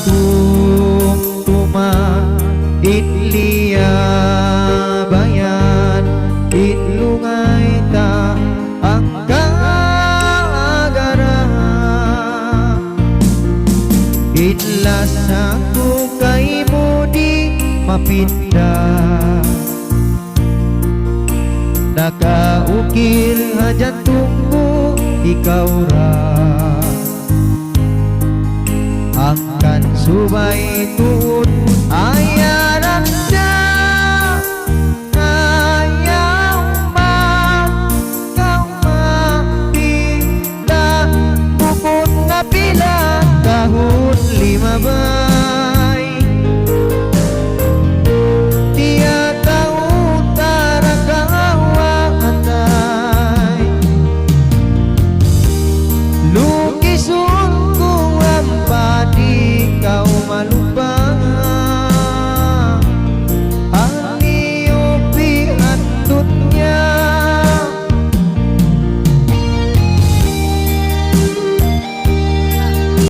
tumtuma itliya bayan itlungay ta ang kaagara itlas ako kay mo di mapinda nakaukil hajat tunggu ikaw ra angkan subay tuon ay